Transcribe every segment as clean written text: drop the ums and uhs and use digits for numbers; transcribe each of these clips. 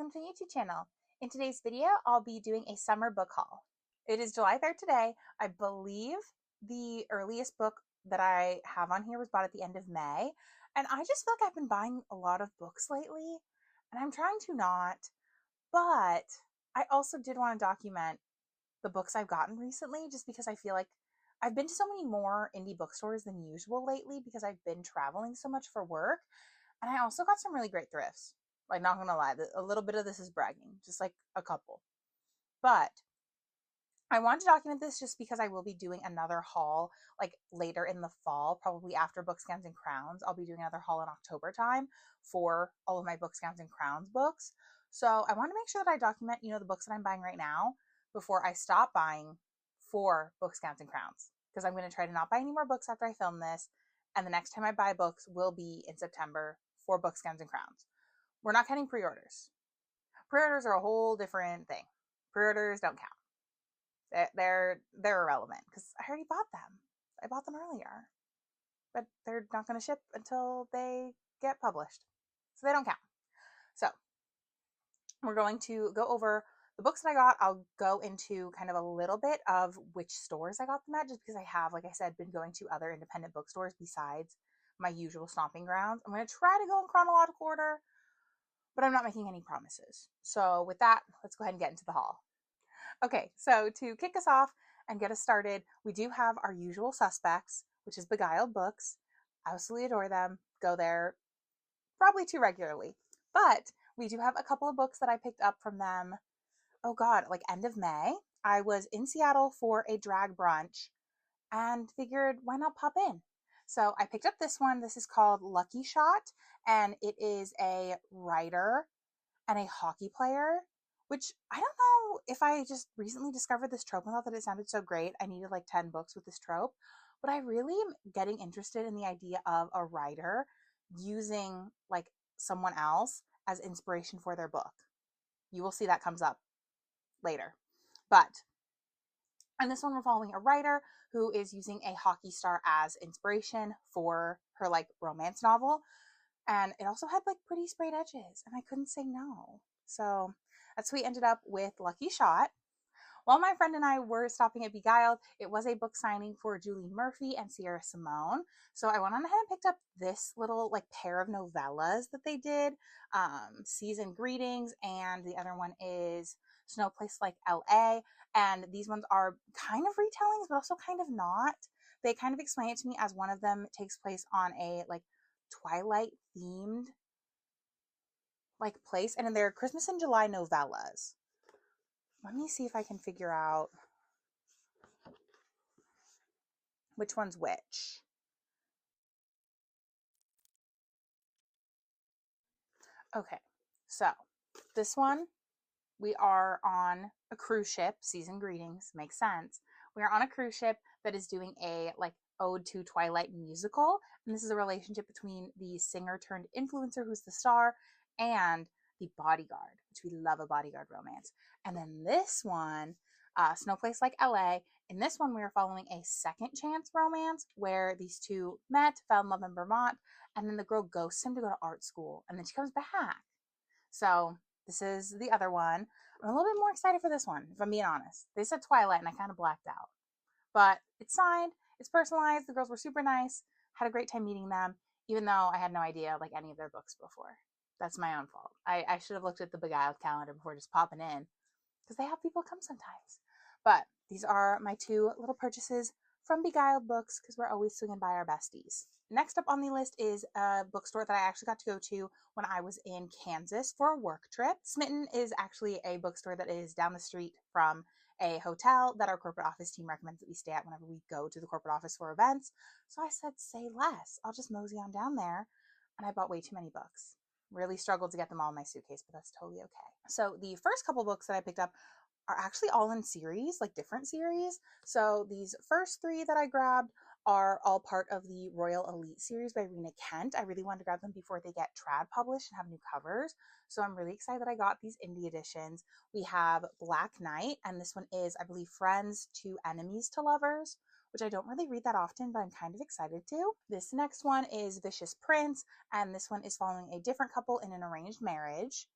welcome to the YouTube channel. In today's video, I'll be doing a summer book haul. It is July 3rd today. I believe the earliest book that I have on here was bought at the end of May, and I just feel like I've been buying a lot of books lately, and I'm trying to not, but I also did want to document the books I've gotten recently just because I feel like I've been to so many more indie bookstores than usual lately because I've been traveling so much for work, and I also got some really great thrifts. Like, not gonna lie, a little bit of this is bragging, just like a couple. But I want to document this just because I will be doing another haul like later in the fall, probably after Books, Gowns, and Crowns. I'll be doing another haul in October time for all of my Books, Gowns, and Crowns books. So I want to make sure that I document, the books that I'm buying right now before I stop buying for Books, Gowns, and Crowns. Because I'm going to try to not buy any more books after I film this. And the next time I buy books will be in September for Books, Gowns, and Crowns. We're not counting pre-orders. Pre-orders are a whole different thing. Pre-orders don't count. They're irrelevant because I already bought them. I bought them earlier, but they're not going to ship until they get published, so they don't count. So we're going to go over the books that I got. I'll go into kind of a little bit of which stores I got them at, just because I have, like I said, been going to other independent bookstores besides my usual stomping grounds. I'm going to try to go in chronological order, but I'm not making any promises. So with that, let's go ahead and get into the haul. Okay, so to kick us off and get us started, we do have our usual suspects, which is Beguiled books. I absolutely adore them. Go there probably too regularly. But we do have a couple of books that I picked up from them, oh God, like end of May. I was in Seattle for a drag brunch and figured, why not pop in? So I picked up this one. This is called Lucky Shot, and it is a writer and a hockey player, which I don't know if I just recently discovered this trope and thought that it sounded so great. I needed like 10 books with this trope, but I really am getting interested in the idea of a writer using like someone else as inspiration for their book. You will see that comes up later. But in this one, we're following a writer who is using a hockey star as inspiration for her like romance novel. And it also had like pretty sprayed edges, and I couldn't say no. So that's how we ended up with Lucky Shot. While my friend and I were stopping at Beguiled, it was a book signing for Julie Murphy and Sierra Simone. So I went on ahead and picked up this little like pair of novellas that they did, Season Greetings, and the other one is Snow Place Like LA. And these ones are kind of retellings, but also kind of not. They kind of explain it to me as one of them takes place on a like Twilight themed like place, and in their Christmas in July novellas. Let me see if I can figure out which one's which. Okay, so this one, we are on a cruise ship. Season Greetings makes sense. We are on a cruise ship that is doing a like ode to Twilight musical, and this is a relationship between the singer turned influencer who's the star and the bodyguard, which we love a bodyguard romance. And then this one, Snow Place Like LA. In this one, we are following a second chance romance where these two met, fell in love in Vermont, and then the girl ghosts him to go to art school, and then she comes back. So this is the other one. I'm a little bit more excited for this one, if I'm being honest. They said Twilight, and I kind of blacked out. But it's signed, it's personalized, the girls were super nice, had a great time meeting them, even though I had no idea like any of their books before. That's my own fault. I should have looked at the Beguiled calendar before just popping in, because they have people come sometimes. But these are my two little purchases from Beguiled books, because we're always swinging by our besties. Next up on the list is a bookstore that I actually got to go to when I was in Kansas for a work trip. Smitten is actually a bookstore that is down the street from a hotel that our corporate office team recommends that we stay at whenever we go to the corporate office for events. So I said, say less. I'll just mosey on down there. And I bought way too many books. Really struggled to get them all in my suitcase, but that's totally okay. So the first couple books that I picked up are actually all in series, like different series. So these first three that I grabbed are all part of the Royal Elite series by Rena Kent. I really wanted to grab them before they get trad published and have new covers. So I'm really excited that I got these indie editions. We have Black Knight, and this one is, I believe, Friends to Enemies to Lovers, which I don't really read that often, but I'm kind of excited to. This next one is Vicious Prince, and this one is following a different couple in an arranged marriage.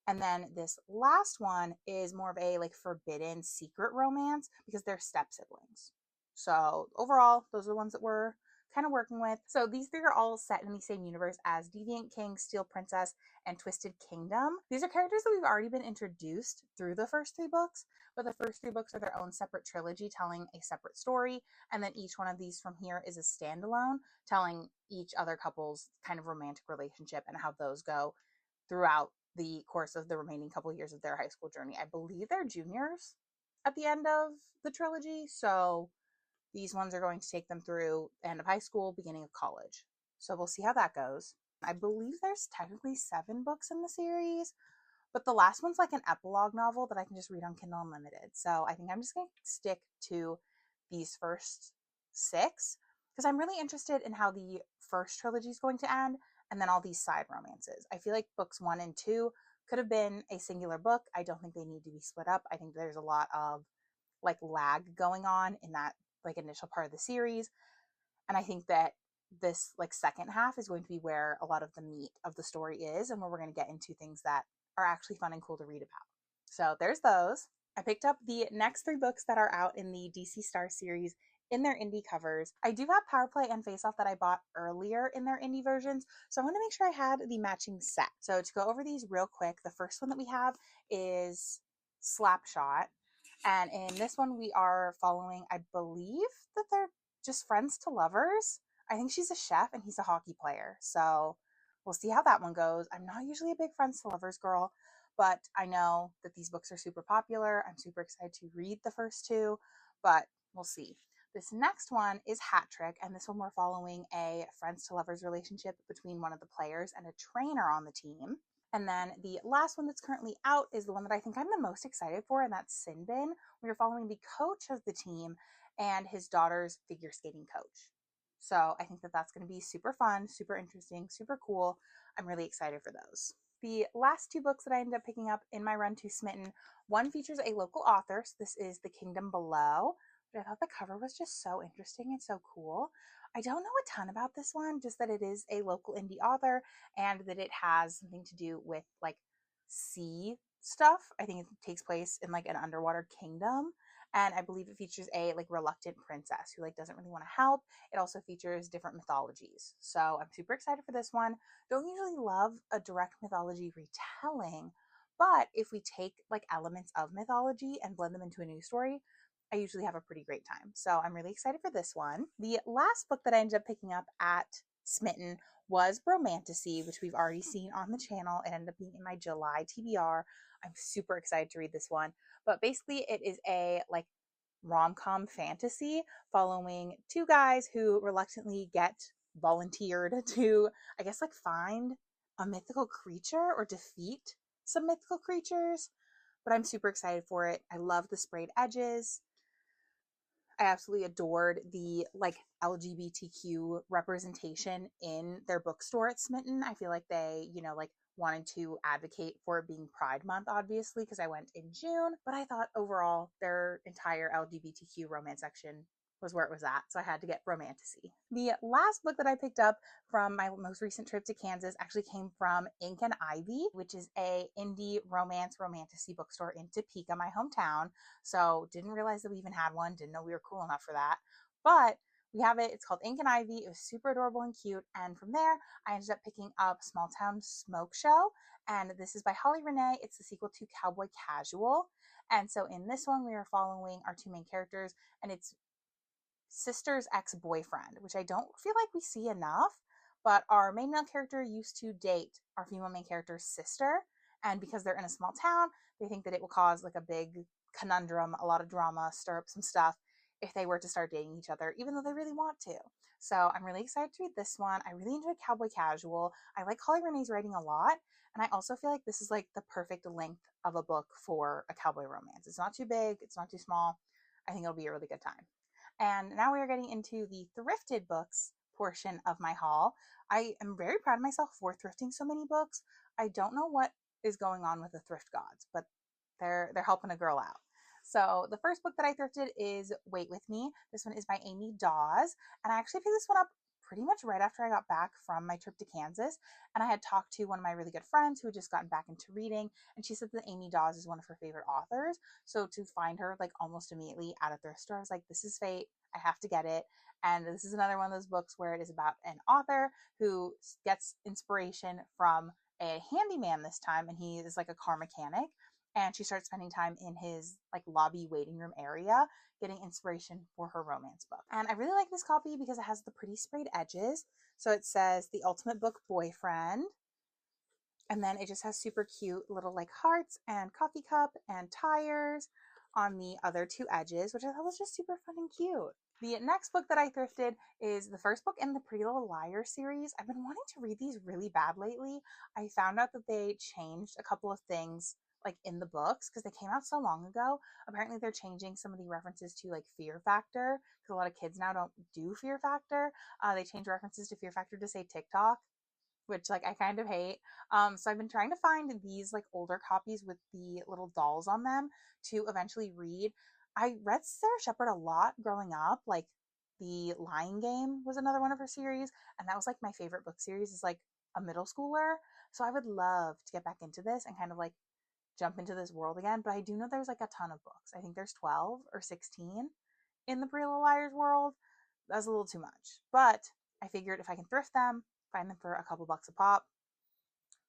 And then this last one is more of a like forbidden secret romance because they're step siblings. So overall, those are the ones that we're kind of working with. So these three are all set in the same universe as Deviant King, Steel Princess, and Twisted Kingdom. These are characters that we've already been introduced through the first three books, but the first three books are their own separate trilogy telling a separate story. And then each one of these from here is a standalone telling each other couple's kind of romantic relationship and how those go throughout the course of the remaining couple years of their high school journey. I believe they're juniors at the end of the trilogy, so these ones are going to take them through the end of high school, beginning of college. So we'll see how that goes. I believe there's technically 7 books in the series, but the last one's like an epilogue novel that I can just read on Kindle Unlimited. So I think I'm just going to stick to these first 6 because I'm really interested in how the first trilogy is going to end and then all these side romances. I feel like books 1 and 2 could have been a singular book. I don't think they need to be split up. I think there's a lot of like lag going on in that like initial part of the series. And I think that this like second half is going to be where a lot of the meat of the story is and where we're going to get into things that are actually fun and cool to read about. So there's those. I picked up the next 3 books that are out in the DC Star series in their indie covers. I do have Power Play and Face Off that I bought earlier in their indie versions, so I want to make sure I had the matching set. So to go over these real quick, the first one that we have is Slapshot. And in this one, we are following, I believe that they're just friends to lovers. I think she's a chef and he's a hockey player. So we'll see how that one goes. I'm not usually a big friends to lovers girl, but I know that these books are super popular. I'm super excited to read the first 2, but we'll see. This next one is Hat Trick, and this one we're following a friends to lovers relationship between one of the players and a trainer on the team. And then the last one that's currently out is the one that I think I'm the most excited for, and that's Sinbin. We are following the coach of the team and his daughter's figure skating coach. So I think that that's going to be super fun, super interesting, super cool. I'm really excited for those. The last 2 books that I ended up picking up in my run to Smitten, one features a local author. So this is The Kingdom Below. But I thought the cover was just so interesting and so cool. I don't know a ton about this one, just that it is a local indie author and that it has something to do with like sea stuff. I think it takes place in like an underwater kingdom. And I believe it features a like reluctant princess who like doesn't really want to help. It also features different mythologies. So I'm super excited for this one. Don't usually love a direct mythology retelling, but if we take like elements of mythology and blend them into a new story, I usually have a pretty great time. So I'm really excited for this one. The last book that I ended up picking up at Smitten was Romantasy, which we've already seen on the channel. It ended up being in my July TBR. I'm super excited to read this one. But basically it is a like rom-com fantasy following 2 guys who reluctantly get volunteered to, I guess, like find a mythical creature or defeat some mythical creatures. But I'm super excited for it. I love the sprayed edges. I absolutely adored the like LGBTQ representation in their bookstore at Smitten. I feel like they, like wanted to advocate for it being Pride Month, obviously, because I went in June, but I thought overall their entire LGBTQ romance section was where it was at, so I had to get Romantasy. The last book that I picked up from my most recent trip to Kansas actually came from Ink and Ivy, which is a indie romance romantasy bookstore in Topeka, my hometown. So didn't realize that we even had one, didn't know we were cool enough for that, but we have it. It's called Ink and Ivy. It was super adorable and cute. And from there, I ended up picking up Small Town Smoke Show. And this is by Holly Renee. It's the sequel to Cowboy Casual. And so in this one, we are following our 2 main characters, and it's sister's ex-boyfriend, which I don't feel like we see enough. But our main male character used to date our female main character's sister. And because they're in a small town, they think that it will cause like a big conundrum, a lot of drama, stir up some stuff if they were to start dating each other, even though they really want to. So I'm really excited to read this one. I really enjoyed Cowboy Casual. I like Holly Renee's writing a lot. And I also feel like this is like the perfect length of a book for a cowboy romance. It's not too big. It's not too small. I think it'll be a really good time. And now we are getting into the thrifted books portion of my haul. I am very proud of myself for thrifting so many books. I don't know what is going on with the thrift gods, but they're helping a girl out. So the first book that I thrifted is Wait With Me. This one is by Amy Dawes, and I actually picked this one up pretty much right after I got back from my trip to Kansas. And I had talked to one of my really good friends who had just gotten back into reading, and she said that Amy Dawes is one of her favorite authors. So to find her like almost immediately at a thrift store, I was like, this is fate. I have to get it. And this is another one of those books where it is about an author who gets inspiration from a handyman this time, and he is like a car mechanic. And she starts spending time in his like lobby waiting room area getting inspiration for her romance book. And I really like this copy because it has the pretty sprayed edges. So it says The Ultimate Book Boyfriend. And then it just has super cute little like hearts and coffee cup and tires on the other two edges, which I thought was just super fun and cute. The next book that I thrifted is the first book in the Pretty Little Liars series. I've been wanting to read these really bad lately. I found out that they changed a couple of things like in the books because they came out so long ago. Apparently they're changing some of the references to like Fear Factor because a lot of kids now don't do Fear Factor. They change references to Fear Factor to say TikTok, which like I kind of hate. So I've been trying to find these like older copies with the little dolls on them to eventually read. I read Sarah Shepard a lot growing up. Like The Lying Game was another one of her series, and that was like my favorite book series as like a middle schooler. So I would love to get back into this and kind of like jump into this world again. But I do know there's like a ton of books. I think there's 12 or 16 in the Pretty Little Liars world. That's a little too much. But I figured if I can thrift them, find them for a couple bucks a pop,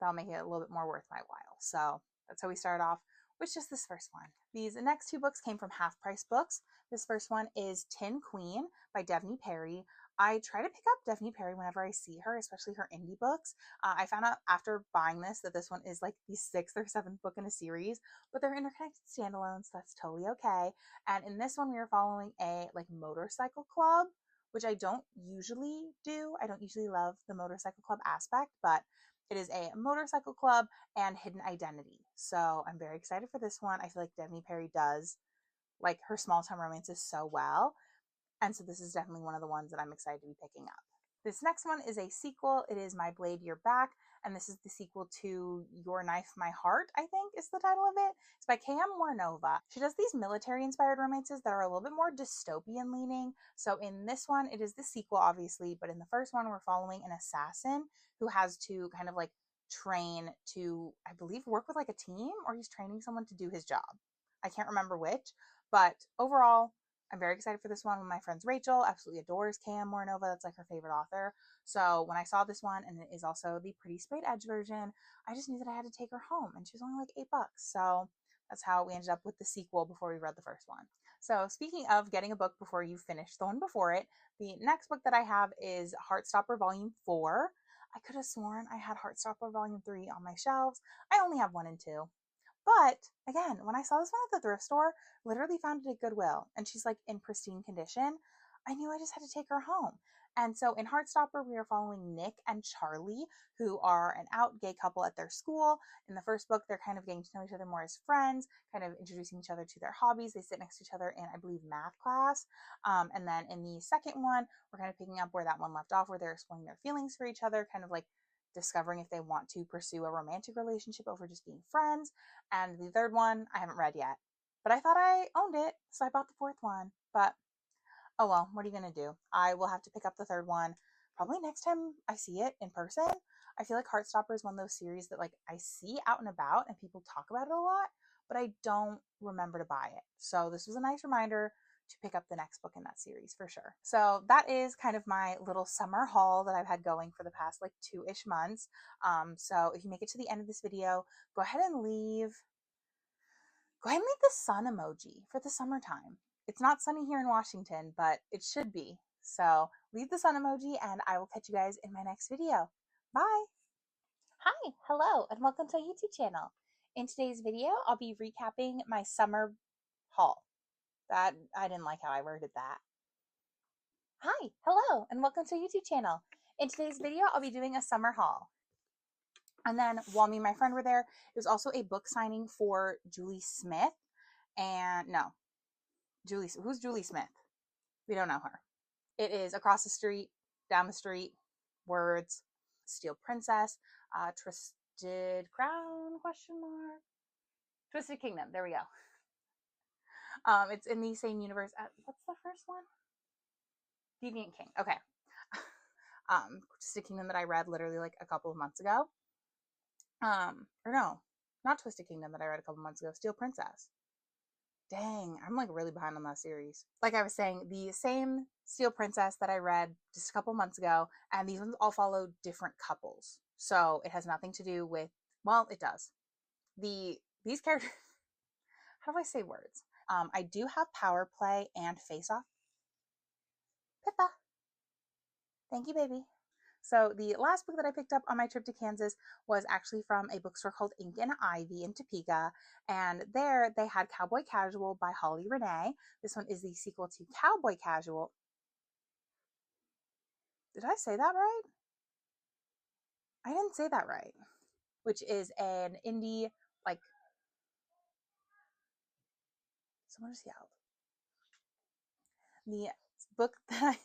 that'll make it a little bit more worth my while. So that's how we started off with just this first one. These next two books came from Half Price Books. This first one is Tin Queen by Devney Perry. I try to pick up Devney Perry whenever I see her, especially her indie books. I found out after buying this that this one is like the 6th or 7th book in a series, but they're interconnected standalones, so that's totally okay. And in this one, we are following a like motorcycle club, which I don't usually do. I don't usually love the motorcycle club aspect, but it is a motorcycle club and hidden identity. So I'm very excited for this one. I feel like Devney Perry does like her small town romances so well. And so this is definitely one of the ones that I'm excited to be picking up. This next one is a sequel. It is My Blade, Your Back, and this is the sequel to Your Knife, My Heart, I think is the title of it. It's by K.M. Warnova. She does these military-inspired romances that are a little bit more dystopian leaning. So in this one, it is the sequel, obviously, but in the first one, we're following an assassin who has to kind of like train to, I believe, work with like a team, or he's training someone to do his job. I can't remember which, but overall, I'm very excited for this one. One of my friends, Rachel, absolutely adores K.M. Morinova. That's like her favorite author. So when I saw this one, and it is also the pretty sprayed edge version, I just knew that I had to take her home, and she was only like $8. So that's how we ended up with the sequel before we read the first one. So speaking of getting a book before you finish the one before it, the next book that I have is Heartstopper Volume 4. I could have sworn I had Heartstopper Volume 3 on my shelves. I only have 1 and 2. But again, when I saw this one at the thrift store, literally found it at Goodwill, and she's like in pristine condition, I knew I just had to take her home. And so in Heartstopper, we are following Nick and Charlie, who are an out gay couple at their school. In the first book, they're kind of getting to know each other more as friends, kind of introducing each other to their hobbies. They sit next to each other in, I believe, math class. And then in the second one, we're kind of picking up where that one left off, where they're exploring their feelings for each other, kind of like discovering if they want to pursue a romantic relationship over just being friends. And the third one, I haven't read yet. But I thought I owned it, so I bought the fourth one. But oh well, what are you going to do? I will have to pick up the third one probably next time I see it in person. I feel like Heartstopper is one of those series that like I see out and about and people talk about it a lot, but I don't remember to buy it. So this was a nice reminder to pick up the next book in that series for sure. So that is kind of my little summer haul that I've had going for the past like 2-ish months. So if you make it to the end of this video, go ahead and leave the sun emoji for the summertime. It's not sunny here in Washington, but it should be. So leave the sun emoji and I will catch you guys in my next video. Bye. Hi, hello, and welcome to our YouTube channel. In today's video, I'll be recapping my summer haul. That I didn't like how I worded that. Hi, hello, and welcome to our YouTube channel. In today's video, I'll be doing a summer haul. And then while me and my friend were there, it was also a book signing for Julie Smith. And no, who's Julie Smith? We don't know her. It is Across the Street, Down the Street, Words, Steel Princess, Twisted Crown, question mark, Twisted Kingdom. There we go. It's in the same universe. What's the first one? Deviant King. Okay. Twisted Kingdom that I read literally like a couple of months ago. Or no, not Twisted Kingdom that I read a couple months ago. Steel Princess. Dang, I'm like really behind on that series. Like I was saying, the same Steel Princess that I read just a couple months ago, and these ones all follow different couples. So it has nothing to do with, well, it does. These characters, how do I say words? I do have Power Play and Face Off. Pippa, thank you, baby. So the last book that I picked up on my trip to Kansas was actually from a bookstore called Ink and Ivy in Topeka. And there they had Cowboy Casual by Holly Renee. This one is the sequel to Cowboy Casual. Did I say that right? I didn't say that right. Which is an indie, like, someone just yelled. The book that